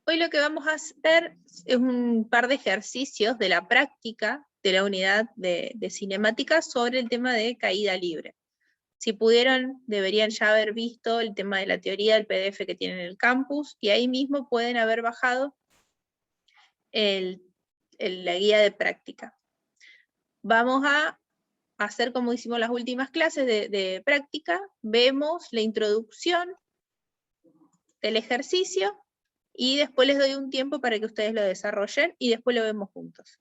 Hoy lo que vamos a hacer es un par de ejercicios de la práctica de la unidad de cinemática sobre el tema de caída libre. Si pudieron, deberían ya haber visto el tema de la teoría del PDF que tienen en el campus, y ahí mismo pueden haber bajado la guía de práctica. Vamos a hacer como hicimos las últimas clases de práctica, vemos la introducción del ejercicio, y después les doy un tiempo para que ustedes lo desarrollen, y después lo vemos juntos.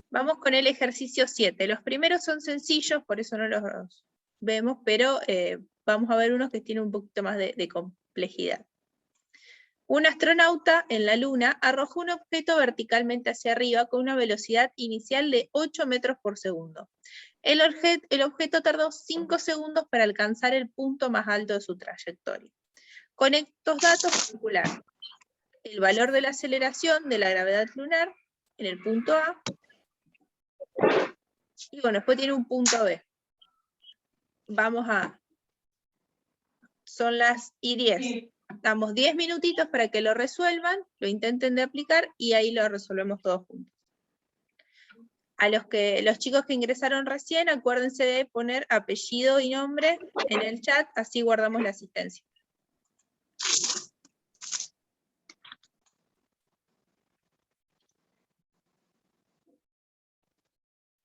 Vamos con el ejercicio 7. Los primeros son sencillos, por eso no los vemos, pero vamos a ver unos que tienen un poquito más de complejidad. Un astronauta en la Luna arrojó un objeto verticalmente hacia arriba con una velocidad inicial de 8 metros por segundo. El objeto tardó 5 segundos para alcanzar el punto más alto de su trayectoria. Con estos datos calcular el valor de la aceleración de la gravedad lunar en el punto A, y bueno, después tiene un punto B. Son las y 10. Damos 10 minutitos para que lo resuelvan, lo intenten de aplicar, y ahí lo resolvemos todos juntos. A los chicos que ingresaron recién, acuérdense de poner apellido y nombre en el chat, así guardamos la asistencia.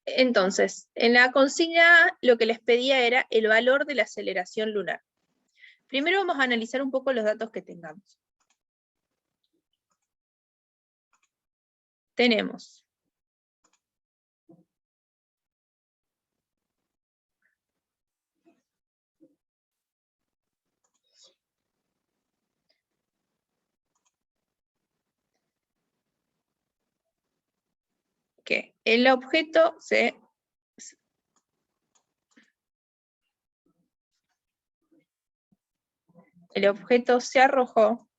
Entonces, en la consigna lo que les pedía era el valor de la aceleración lunar. Primero vamos a analizar un poco los datos que tengamos. Tenemos que el objeto se arrojó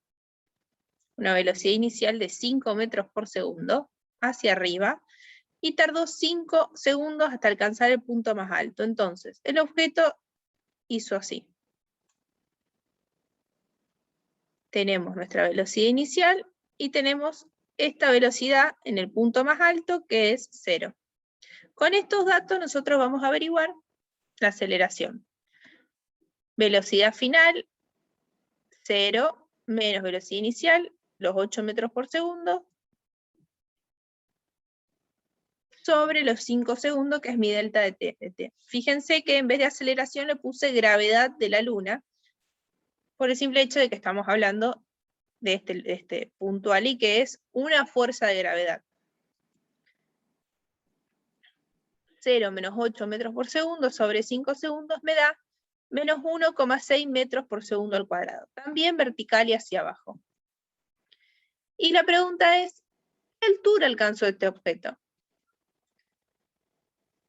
una velocidad inicial de 5 metros por segundo hacia arriba, y tardó 5 segundos hasta alcanzar el punto más alto. Entonces, el objeto hizo así. Tenemos nuestra velocidad inicial y tenemos esta velocidad en el punto más alto, que es 0. Con estos datos nosotros vamos a averiguar la aceleración. Velocidad final, 0, menos velocidad inicial, los 8 metros por segundo, sobre los 5 segundos, que es mi delta de t. Fíjense que en vez de aceleración le puse gravedad de la Luna, por el simple hecho de que estamos hablando de este puntual, y que es una fuerza de gravedad. 0 menos 8 metros por segundo sobre 5 segundos me da menos 1,6 metros por segundo al cuadrado. También vertical y hacia abajo. Y la pregunta es, ¿qué altura alcanzó este objeto?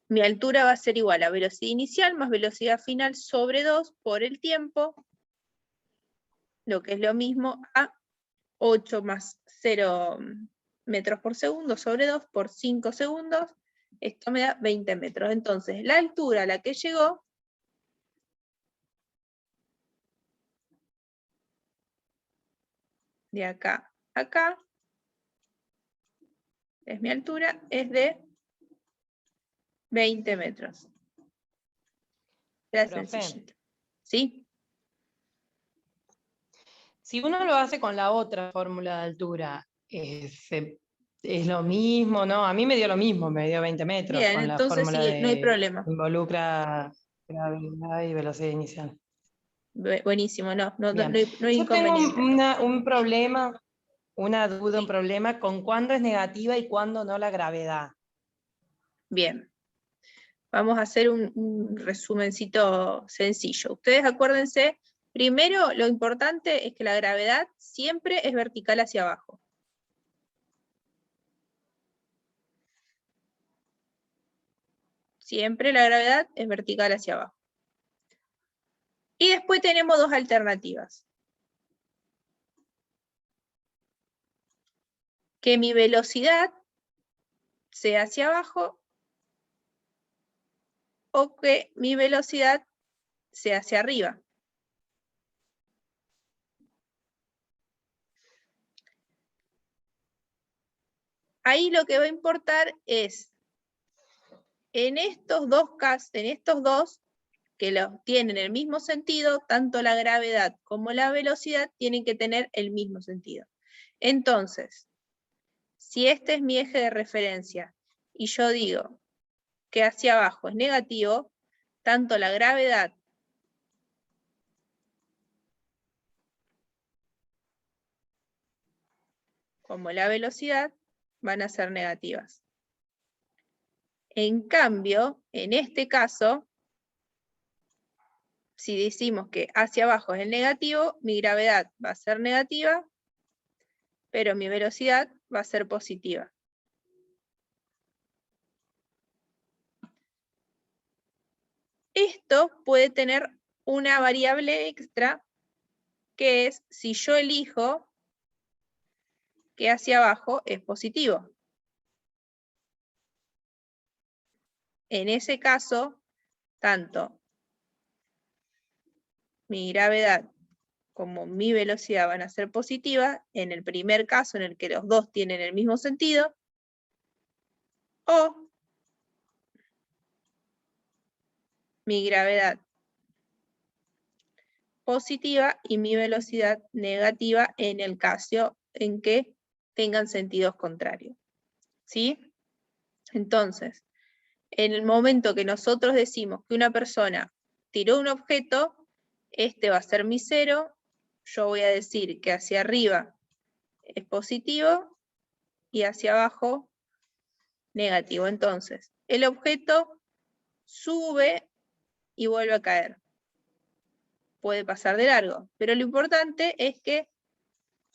Mi altura va a ser igual a velocidad inicial más velocidad final sobre 2 por el tiempo, lo que es lo mismo a 8 más 0 metros por segundo sobre 2 por 5 segundos. Esto me da 20 metros. Entonces, la altura a la que llegó de acá a acá, es mi altura, es de 20 metros. Era sencillito. ¿Sí? Si uno lo hace con la otra fórmula de altura, es lo mismo, ¿no? A mí me dio lo mismo, me dio 20 metros. Bien, con la entonces fórmula sí, no hay problema. involucra gravedad y velocidad inicial. Buenísimo, no hay Yo tengo inconveniente. un problema, una duda, un problema con cuándo es negativa y cuándo no la gravedad. Bien. Vamos a hacer un resumencito sencillo. Ustedes acuérdense, primero lo importante es que la gravedad siempre es vertical hacia abajo. Siempre la gravedad es vertical hacia abajo. Y después tenemos dos alternativas. Que mi velocidad sea hacia abajo, o que mi velocidad sea hacia arriba. Ahí lo que va a importar es, en estos dos casos, que tienen el mismo sentido, tanto la gravedad como la velocidad tienen que tener el mismo sentido. Entonces, si este es mi eje de referencia, y yo digo que hacia abajo es negativo, tanto la gravedad como la velocidad van a ser negativas. En cambio, en este caso, si decimos que hacia abajo es el negativo, mi gravedad va a ser negativa, pero mi velocidad va a ser positiva. Esto puede tener una variable extra, que es si yo elijo que hacia abajo es positivo. En ese caso, tanto mi gravedad como mi velocidad van a ser positivas, en el primer caso en el que los dos tienen el mismo sentido, o mi gravedad positiva y mi velocidad negativa en el caso en que tengan sentidos contrarios. ¿Sí? Entonces, en el momento que nosotros decimos que una persona tiró un objeto, este va a ser mi cero, yo voy a decir que hacia arriba es positivo y hacia abajo negativo. Entonces, el objeto sube y vuelve a caer. Puede pasar de largo, pero lo importante es que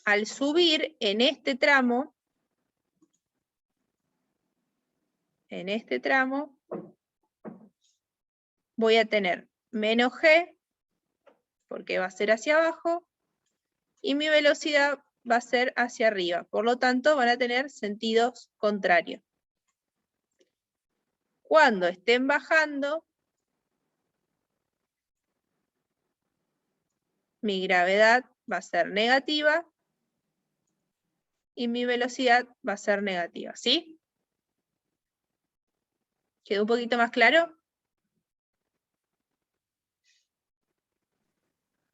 al subir en este tramo, voy a tener menos g, porque va a ser hacia abajo, y mi velocidad va a ser hacia arriba. Por lo tanto, van a tener sentidos contrarios. Cuando estén bajando, mi gravedad va a ser negativa y mi velocidad va a ser negativa, ¿sí? ¿Quedó un poquito más claro?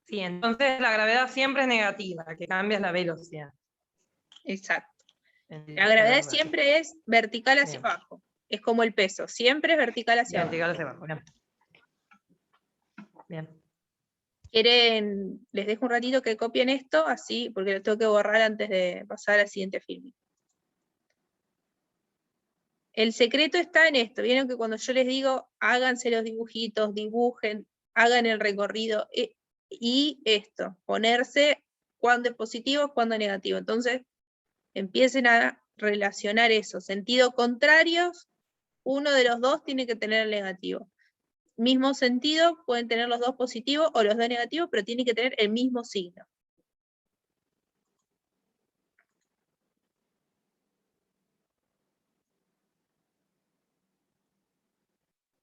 Sí, entonces la gravedad siempre es negativa, la que cambia es la velocidad. Exacto. La gravedad siempre es vertical hacia Bien. abajo. Es como el peso, siempre es vertical hacia Vertical abajo. hacia abajo, bien. Bien. ¿Quieren, les dejo un ratito que copien esto? Así, porque lo tengo que borrar antes de pasar al siguiente filme. El secreto está en esto. Vieron que cuando yo les digo, háganse los dibujitos, dibujen, hagan el recorrido, y esto, ponerse cuándo es positivo, cuándo es negativo. Entonces, empiecen a relacionar eso. Sentido contrarios, uno de los dos tiene que tener el negativo. Mismo sentido, pueden tener los dos positivos o los dos negativos, pero tienen que tener el mismo signo.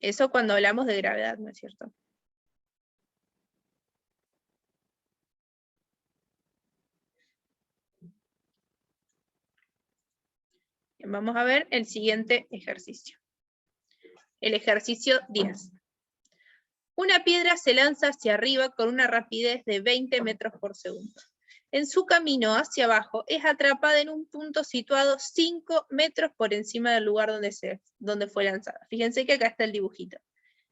Eso cuando hablamos de gravedad, ¿no es cierto? Vamos a ver el siguiente ejercicio. El ejercicio 10. Una piedra se lanza hacia arriba con una rapidez de 20 metros por segundo. En su camino hacia abajo es atrapada en un punto situado 5 metros por encima del lugar donde fue lanzada. Fíjense que acá está el dibujito.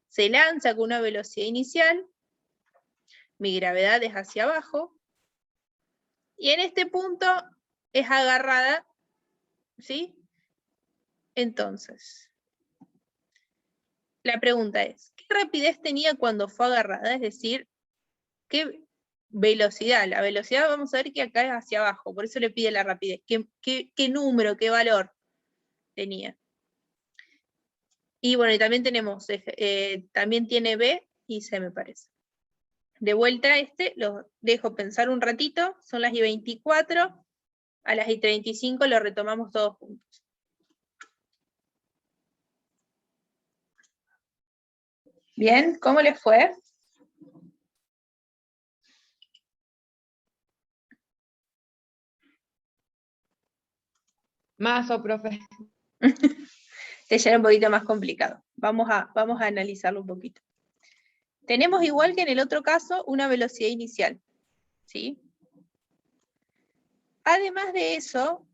Se lanza con una velocidad inicial, mi gravedad es hacia abajo, y en este punto es agarrada, ¿sí? Entonces, la pregunta es, ¿qué rapidez tenía cuando fue agarrada? Es decir, ¿qué velocidad? La velocidad vamos a ver que acá es hacia abajo, por eso le pide la rapidez. ¿Qué número, qué valor tenía? Y bueno, y también tenemos, también tiene B y C, me parece. De vuelta lo dejo pensar un ratito, son las y24, a las y35 lo retomamos todos juntos. Bien, ¿cómo les fue? Mazo, profe. Este ya era un poquito más complicado. Vamos a analizarlo un poquito. Tenemos igual que en el otro caso una velocidad inicial, ¿sí? Además de eso,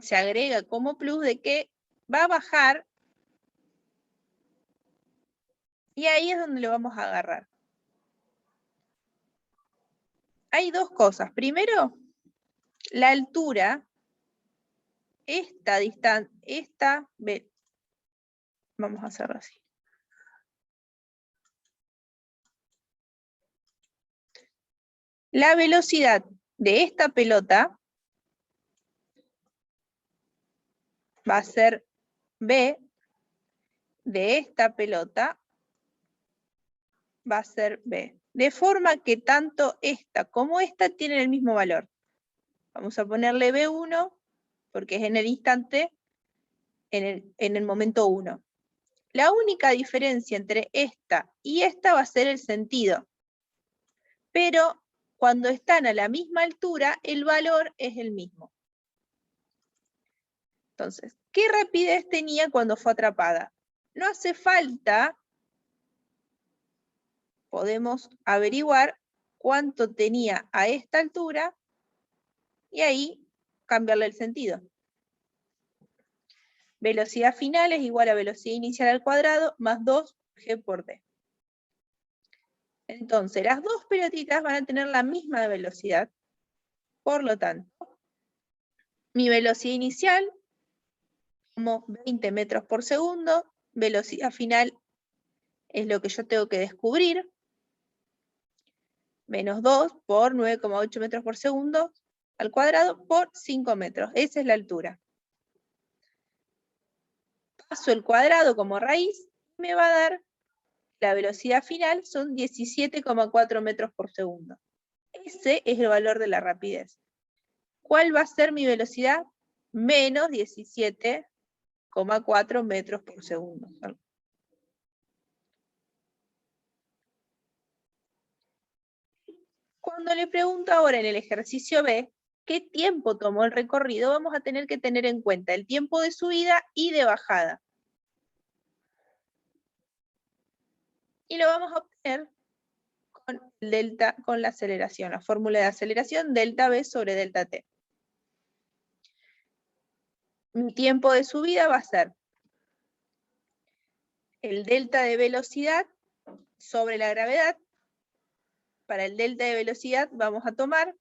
se agrega como plus de que va a bajar y ahí es donde lo vamos a agarrar. Hay dos cosas. Primero, la altura, esta distancia, vamos a hacerlo así. La velocidad de esta pelota va a ser B, de esta pelota va a ser B. De forma que tanto esta como esta tienen el mismo valor. Vamos a ponerle B1 porque es en el instante, en el momento 1. La única diferencia entre esta y esta va a ser el sentido. Pero cuando están a la misma altura, el valor es el mismo. Entonces, ¿qué rapidez tenía cuando fue atrapada? No hace falta, podemos averiguar cuánto tenía a esta altura y ahí cambiarle el sentido. Velocidad final es igual a velocidad inicial al cuadrado más 2g por d. Entonces, las dos pelotitas van a tener la misma velocidad. Por lo tanto, mi velocidad inicial, como 20 metros por segundo, velocidad final es lo que yo tengo que descubrir, menos 2 por 9,8 metros por segundo al cuadrado por 5 metros. Esa es la altura. Paso el cuadrado como raíz, me va a dar la velocidad final, son 17,4 metros por segundo. Ese es el valor de la rapidez. ¿Cuál va a ser mi velocidad? Menos 17,4 metros por segundo. Cuando le pregunto ahora en el ejercicio B, ¿qué tiempo tomó el recorrido? Vamos a tener que tener en cuenta el tiempo de subida y de bajada. Y lo vamos a obtener con delta, con la aceleración, la fórmula de aceleración, delta V sobre delta T. Mi tiempo de subida va a ser el delta de velocidad sobre la gravedad. Para el delta de velocidad vamos a tomar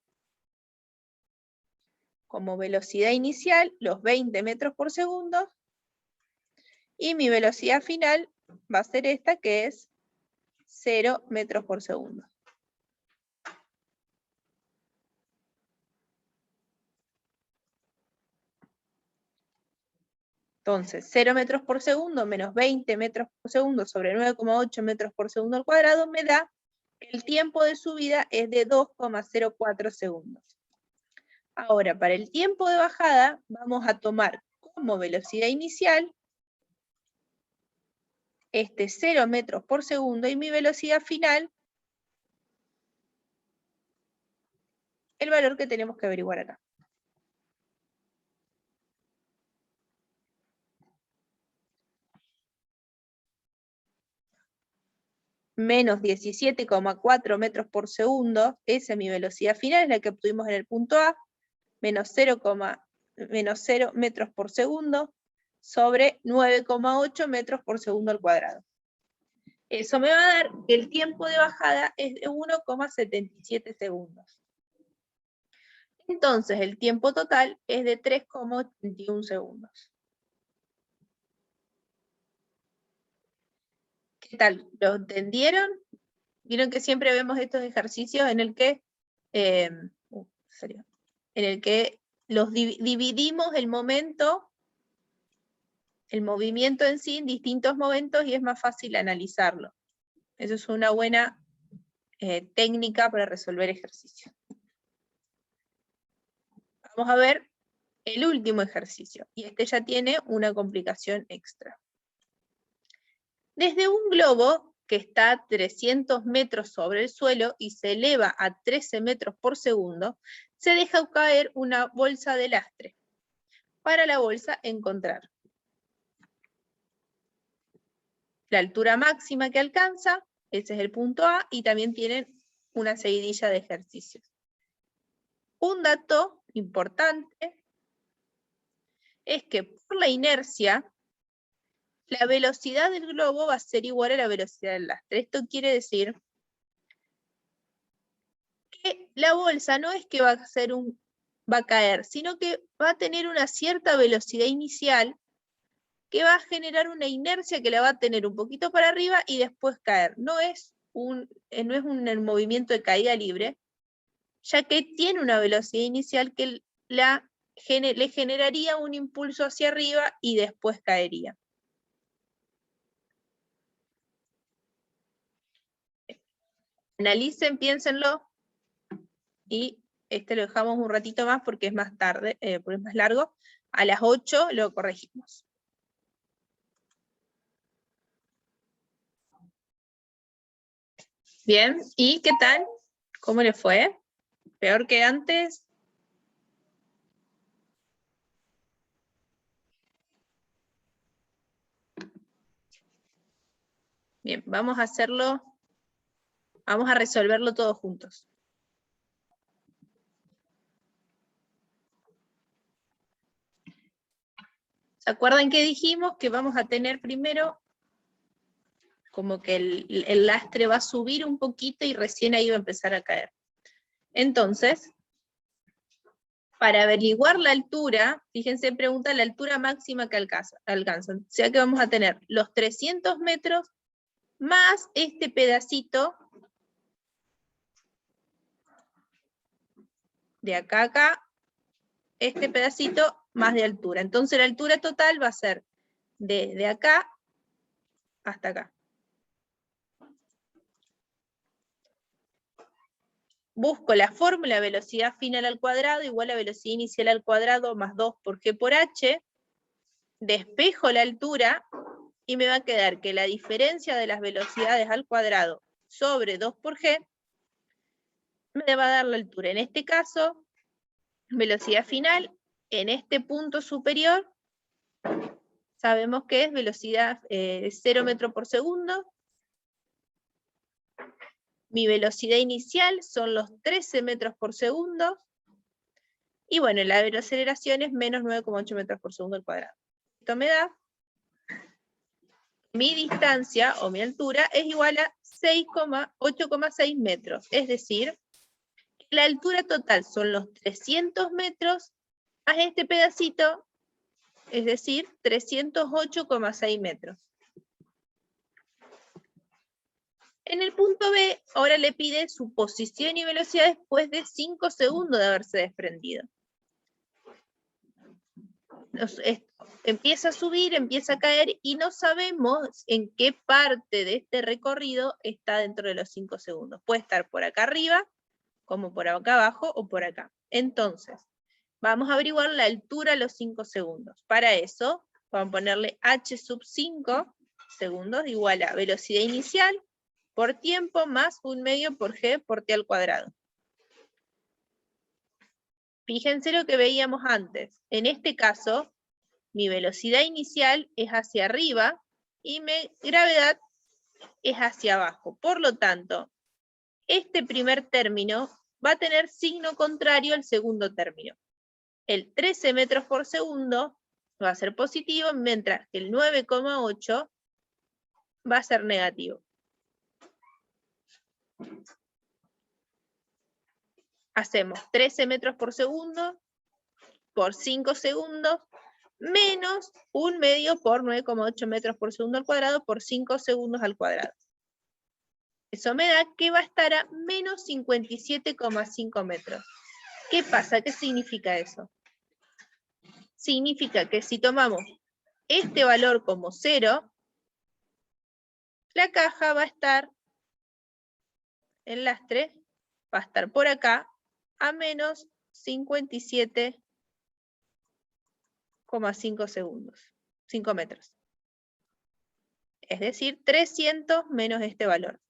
como velocidad inicial los 20 metros por segundo y mi velocidad final va a ser esta, que es 0 metros por segundo. Entonces, 0 metros por segundo menos 20 metros por segundo sobre 9,8 metros por segundo al cuadrado me da que el tiempo de subida es de 2,04 segundos. Ahora, para el tiempo de bajada, vamos a tomar como velocidad inicial este 0 metros por segundo y mi velocidad final, el valor que tenemos que averiguar acá. Menos 17,4 metros por segundo, esa es mi velocidad final, es la que obtuvimos en el punto A, menos 0 metros por segundo, sobre 9,8 metros por segundo al cuadrado. Eso me va a dar que el tiempo de bajada es de 1,77 segundos. Entonces el tiempo total es de 3,81 segundos. ¿Qué tal? ¿Lo entendieron? Vieron que siempre vemos estos ejercicios en el que, los dividimos el movimiento en sí en distintos momentos y es más fácil analizarlo. Eso es una buena técnica para resolver ejercicios. Vamos a ver el último ejercicio, y este ya tiene una complicación extra. Desde un globo que está a 300 metros sobre el suelo y se eleva a 13 metros por segundo, se deja caer una bolsa de lastre. para la bolsa encontrar la altura máxima que alcanza, ese es el punto A, y también tienen una seguidilla de ejercicios. Un dato importante es que por la inercia, la velocidad del globo va a ser igual a la velocidad del lastre. Esto quiere decir que la bolsa no es que va a caer, sino que va a tener una cierta velocidad inicial que va a generar una inercia que la va a tener un poquito para arriba y después caer. No es un movimiento de caída libre, ya que tiene una velocidad inicial que le generaría un impulso hacia arriba y después caería. Analicen, piénsenlo, y lo dejamos un ratito más porque es más tarde, porque es más largo. A las 8 lo corregimos. Bien, ¿y qué tal? ¿Cómo le fue? ¿Peor que antes? Bien, vamos a hacerlo, vamos a resolverlo todos juntos. ¿Se acuerdan que dijimos que vamos a tener primero como que el lastre va a subir un poquito y recién ahí va a empezar a caer? Entonces, para averiguar la altura, fíjense, pregunta la altura máxima que alcanzan. O sea que vamos a tener los 300 metros más este pedacito de acá a acá, este pedacito más de altura. Entonces la altura total va a ser desde acá hasta acá. Busco la fórmula velocidad final al cuadrado igual a velocidad inicial al cuadrado más 2 por g por h, despejo la altura y me va a quedar que la diferencia de las velocidades al cuadrado sobre 2 por g me va a dar la altura. En este caso, velocidad final, en este punto superior, sabemos que es velocidad 0 metros por segundo. Mi velocidad inicial son los 13 metros por segundo. Y bueno, la aceleración es menos 9,8 metros por segundo al cuadrado. Esto me da mi distancia o mi altura es igual a 8,6 metros. Es decir, la altura total son los 300 metros más este pedacito, es decir, 308,6 metros. En el punto B, ahora le pide su posición y velocidad después de 5 segundos de haberse desprendido. Empieza a subir, empieza a caer y no sabemos en qué parte de este recorrido está dentro de los 5 segundos. Puede estar por acá arriba, como por acá abajo o por acá. Entonces, vamos a averiguar la altura a los 5 segundos. Para eso, vamos a ponerle h sub 5 segundos igual a velocidad inicial por tiempo más 1/2 por g por t al cuadrado. Fíjense lo que veíamos antes. En este caso, mi velocidad inicial es hacia arriba y mi gravedad es hacia abajo. Por lo tanto, este primer término va a tener signo contrario al segundo término. El 13 metros por segundo va a ser positivo, mientras que el 9,8 va a ser negativo. Hacemos 13 metros por segundo por 5 segundos menos 1/2 por 9,8 metros por segundo al cuadrado por 5 segundos al cuadrado. Eso me da que va a estar a menos 57,5 metros. ¿Qué pasa? ¿Qué significa eso? Significa que si tomamos este valor como 0, la caja va a estar, el lastre, va a estar por acá a menos 57,5 segundos, 5 metros. Es decir, 300 menos este valor.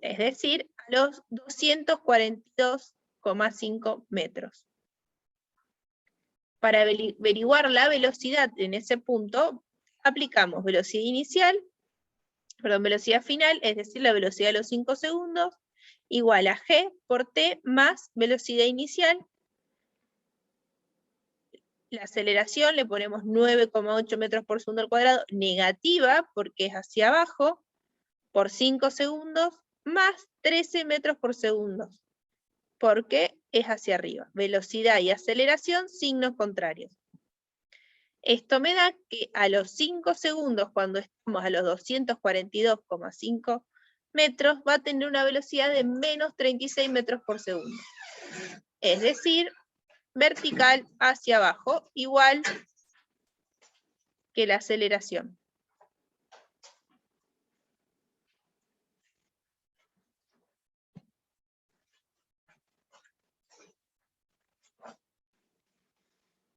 Es decir, los 242,5 metros. Para averiguar la velocidad en ese punto, aplicamos velocidad inicial, velocidad final, es decir, la velocidad de los 5 segundos, igual a g por t más velocidad inicial. La aceleración le ponemos 9,8 metros por segundo al cuadrado, negativa, porque es hacia abajo, por 5 segundos, más 13 metros por segundo, porque es hacia arriba. Velocidad y aceleración, signos contrarios. Esto me da que a los 5 segundos, cuando estamos a los 242,5 metros, va a tener una velocidad de menos 36 metros por segundo. Es decir, vertical hacia abajo, igual que la aceleración.